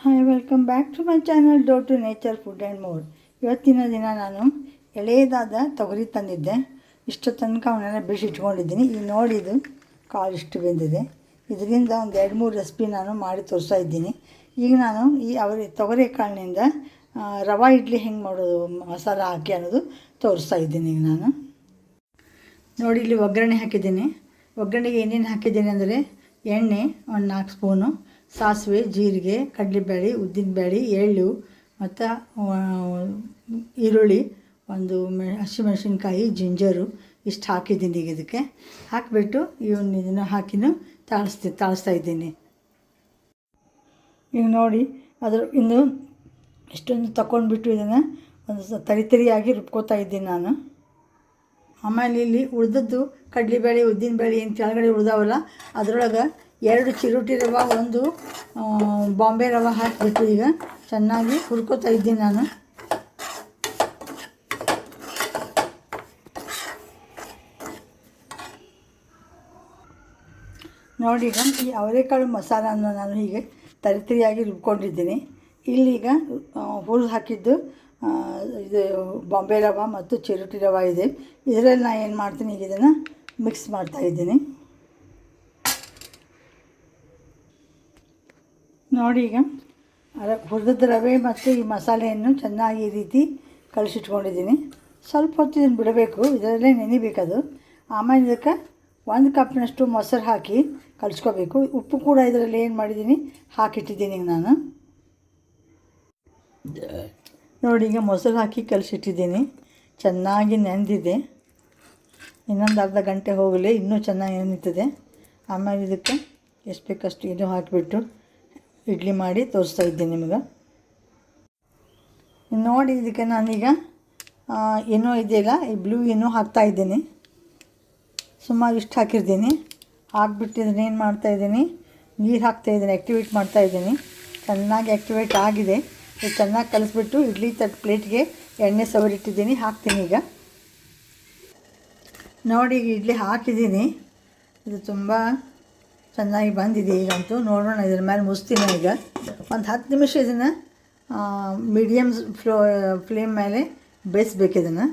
Hi, welcome back to my channel do to nature food and more. ಇವತ್ತಿನ ದಿನ ನಾನು ಎಳೆಯದಾದ ತೊಗರಿ ತಂದಿದ್ದೆ. ಇಷ್ಟು ತನಕ ಅವನ್ನೆಲ್ಲ ಬಿಡಿಸಿ ಇಟ್ಕೊಂಡಿದ್ದೀನಿ. ಈಗ ನೋಡಿ, ಇದು ಕಾಳು ಇಷ್ಟು ಬೆಂದಿದೆ. ಇದರಿಂದ ಒಂದು 2-3 ರೆಸಿಪಿ ನಾನು ಮಾಡಿ ತೋರಿಸ್ತಾ ಇದ್ದೀನಿ. ಈಗ ನಾನು ಈ ತೊಗರಿ ಕಾಳಿನಿಂದ ರವೆ ಇಡ್ಲಿ ಹೆಂಗೆ ಮಾಡೋದು, ಮಸಾಲ ಹಾಕಿ ಅನ್ನೋದು ತೋರಿಸ್ತಾ ಇದ್ದೀನಿ. ಈಗ ನಾನು ನೋಡಿ, ಇಲ್ಲಿ ಒಗ್ಗರಣೆ ಹಾಕಿದ್ದೀನಿ. ಒಗ್ಗರಣೆಗೆ ಏನೇನು ಹಾಕಿದ್ದೀನಿ ಅಂದರೆ ಎಣ್ಣೆ ಒಂದು 4 ಸ್ಪೂನು, ಸಾಸಿವೆ, ಜೀರಿಗೆ, ಕಡಲೆಬೇಳೆ, ಉದ್ದಿನಬೇಳೆ, ಎಳ್ಳು ಮತ್ತು ಈರುಳ್ಳಿ, ಒಂದು ಹಸಿಮೆಣಸಿನ್ಕಾಯಿ, ಜಿಂಜರು ಇಷ್ಟು ಹಾಕಿದ್ದೀನಿ. ಈಗ ಇದಕ್ಕೆ ಹಾಕಿಬಿಟ್ಟು ಇದನ್ನು ಹಾಕಿನೂ ತಾಳಿಸ್ತಾ ಇದ್ದೀನಿ. ಈಗ ನೋಡಿ, ಇನ್ನು ಇಷ್ಟೊಂದು ತಗೊಂಡ್ಬಿಟ್ಟು ಇದನ್ನು ಒಂದು ತರಿಯಾಗಿ ರುಬ್ಕೋತಾ ಇದ್ದೀನಿ ನಾನು. ಆಮೇಲೆ ಇಲ್ಲಿ ಉಳಿದದ್ದು ಕಡಲೆಬೇಳೆ, ಉದ್ದಿನಬೇಳೆ ಏನು ಕೆಳಗಡೆ ಉಳಿದಾವಲ್ಲ, ಅದರೊಳಗೆ 2 ಚಿರೋಟಿ ರವೆ, 1 ಬಾಂಬೆ ರವೆ ಹಾಕಿಬಿಟ್ಟು ಈಗ ಚೆನ್ನಾಗಿ ಹುರ್ಕೋತಾ ಇದ್ದೀನಿ ನಾನು. ನೋಡಿ, ಈಗ ಈ ಅವರೆಕಾಳು ಮಸಾಲನ್ನು ನಾನು ಹೀಗೆ ತರಿಯಾಗಿ ರುಬ್ಕೊಂಡಿದ್ದೀನಿ. ಇಲ್ಲೀಗ ಹುರಿದು ಹಾಕಿದ್ದು ಇದು ಬಾಂಬೆ ರವೆ ಮತ್ತು ಚಿರೋಟಿ ರವೆ ಇದೆ. ಇದರಲ್ಲಿ ನಾನು ಏನು ಮಾಡ್ತೀನಿ, ಈಗ ಇದನ್ನು ಮಿಕ್ಸ್ ಮಾಡ್ತಾಯಿದ್ದೀನಿ. ನೋಡಿ, ಈಗ ಹುರಿದ ರವೆ ಮತ್ತು ಈ ಮಸಾಲೆಯನ್ನು ಚೆನ್ನಾಗಿ ಈ ರೀತಿ ಕಲಸಿಟ್ಕೊಂಡಿದ್ದೀನಿ. ಸ್ವಲ್ಪ ಹೊತ್ತು ಇದನ್ನು ಬಿಡಬೇಕು, ಇದರಲ್ಲೇ ನೆನಿಬೇಕದು. ಆಮೇಲೆ ಇದಕ್ಕೆ 1 ಕಪ್ನಷ್ಟು ಮೊಸರು ಹಾಕಿ ಕಲಿಸ್ಕೋಬೇಕು. ಉಪ್ಪು ಕೂಡ ಇದರಲ್ಲಿ ಏನು ಮಾಡಿದ್ದೀನಿ, ಹಾಕಿಟ್ಟಿದ್ದೀನಿ ನಾನು. ನೋಡಿ, ಈಗ ಮೊಸರು ಹಾಕಿ ಕಲಿಸಿಟ್ಟಿದ್ದೀನಿ. ಚೆನ್ನಾಗಿ ನೆನೆದಿದೆ. ಇನ್ನೊಂದು ಅರ್ಧ ಗಂಟೆ ಹೋಗಲಿ, ಇನ್ನೂ ಚೆನ್ನಾಗಿ ನೆನೀತದೆ. ಆಮೇಲೆ ಇದಕ್ಕೆ ಎಷ್ಟು ಬೇಕಷ್ಟು ಇದು ಹಾಕಿಬಿಟ್ಟು ಇಡ್ಲಿ ಮಾಡಿ ತೋರಿಸ್ತಾ ಇದ್ದೀನಿ ನಿಮಗೆ. ನೋಡಿ, ಇದಕ್ಕೆ ನಾನೀಗ ಏನೋ ಇದೆಯಲ್ಲ, ಈ ಬ್ಲೂ ಏನೋ ಹಾಕ್ತಾಯಿದ್ದೀನಿ. ಸುಮಾರು ಇಷ್ಟು ಹಾಕಿರ್ತೀನಿ. ಹಾಕ್ಬಿಟ್ಟು ಇದನ್ನೇನು ಮಾಡ್ತಾಯಿದ್ದೀನಿ, ನೀರು ಹಾಕ್ತಾಯಿದ್ದೀನಿ, ಆ್ಯಕ್ಟಿವೇಟ್ ಮಾಡ್ತಾಯಿದ್ದೀನಿ. ಚೆನ್ನಾಗಿ ಆ್ಯಕ್ಟಿವೇಟ್ ಆಗಿದೆ. ಇದು ಚೆನ್ನಾಗಿ ಕಲಿಸ್ಬಿಟ್ಟು ಇಡ್ಲಿ ಪ್ಲೇಟ್ಗೆ ಎಣ್ಣೆ ಸವರಿಟ್ಟಿದ್ದೀನಿ, ಹಾಕ್ತೀನಿ ಈಗ. ನೋಡಿ, ಈಗ ಇಡ್ಲಿ ಹಾಕಿದ್ದೀನಿ. ಇದು ತುಂಬ ಚೆನ್ನಾಗಿ ಬಂದಿದೆ. ಈಗಂತೂ ನೋಡೋಣ, ಇದ್ರ ಮೇಲೆ ಮುಚ್ತೀನಿ. ಈಗ ಒಂದು 10 ನಿಮಿಷ ಇದನ್ನು ಮೀಡಿಯಮ್ ಫ್ಲೇಮ್ ಮೇಲೆ ಬೇಯಿಸ್ಬೇಕು ಇದನ್ನು.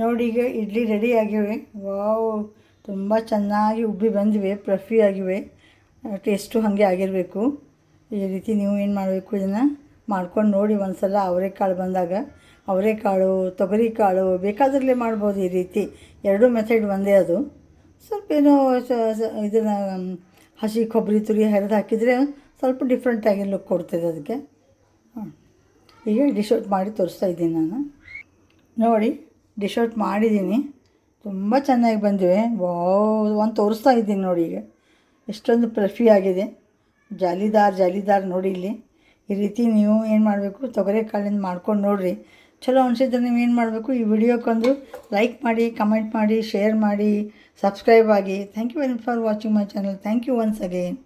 ನೋಡಿ, ಈಗ ಇಡ್ಲಿ ರೆಡಿ ಆಗಿವೆ. ವಾವ್, ತುಂಬ ಚೆನ್ನಾಗಿ ಉಬ್ಬಿ ಬಂದಿವೆ, ಫ್ಲಫಿ ಆಗಿವೆ. ಟೇಸ್ಟು ಹಾಗೆ ಆಗಿರಬೇಕು. ಈ ರೀತಿ ನೀವು ಏನು ಮಾಡಬೇಕು, ಇದನ್ನು ಮಾಡ್ಕೊಂಡು ನೋಡಿ ಒಂದು ಸಲ. ಅವರೆಕಾಳು ಬಂದಾಗ ಅವರೆಕಾಳು, ತೊಗರಿಕಾಳು ಬೇಕಾದ್ರಲ್ಲೇ ಮಾಡ್ಬೋದು. ಈ ರೀತಿ 2 ಮೆಥಡ್ ಒಂದೇ. ಅದು ಸ್ವಲ್ಪ ಏನೋ ಇದನ್ನು ಹಸಿ ಕೊಬ್ಬರಿ ತುರಿ ಹರಿದು ಹಾಕಿದರೆ ಸ್ವಲ್ಪ ಡಿಫ್ರೆಂಟಾಗಿ ಲುಕ್ ಕೊಡ್ತದೆ ಅದಕ್ಕೆ. ಈಗ ಡಿಶ್ ಔಟ್ ಮಾಡಿ ತೋರಿಸ್ತಾ ಇದ್ದೀನಿ ನಾನು. ನೋಡಿ, ಡಿಶ್ ಔಟ್ ಮಾಡಿದ್ದೀನಿ. ತುಂಬ ಚೆನ್ನಾಗಿ ಬಂದಿವೆ. ಒಂದು ತೋರಿಸ್ತಾ ಇದ್ದೀನಿ ನೋಡಿ. ಈಗ ಎಷ್ಟೊಂದು ಫ್ಲಫಿ ಆಗಿದೆ, ಜಾಲಿದಾರ್ ನೋಡಿ. ಇಲ್ಲಿ ಈ ರೀತಿ ನೀವು ಏನು ಮಾಡಬೇಕು, ತೊಗರಿಕಾಳಿಂದ ಮಾಡ್ಕೊಂಡು ನೋಡಿರಿ. ಚಲೋ ಅನಿಸಿದ್ರೆ ನೀವು ಏನು ಮಾಡಬೇಕು, ಈ ವಿಡಿಯೋಕ್ಕೊಂದು ಲೈಕ್ ಮಾಡಿ, ಕಮೆಂಟ್ ಮಾಡಿ, ಶೇರ್ ಮಾಡಿ, ಸಬ್ಸ್ಕ್ರೈಬ್ ಆಗಿ. Thank you very much for watching my channel. Thank you once again.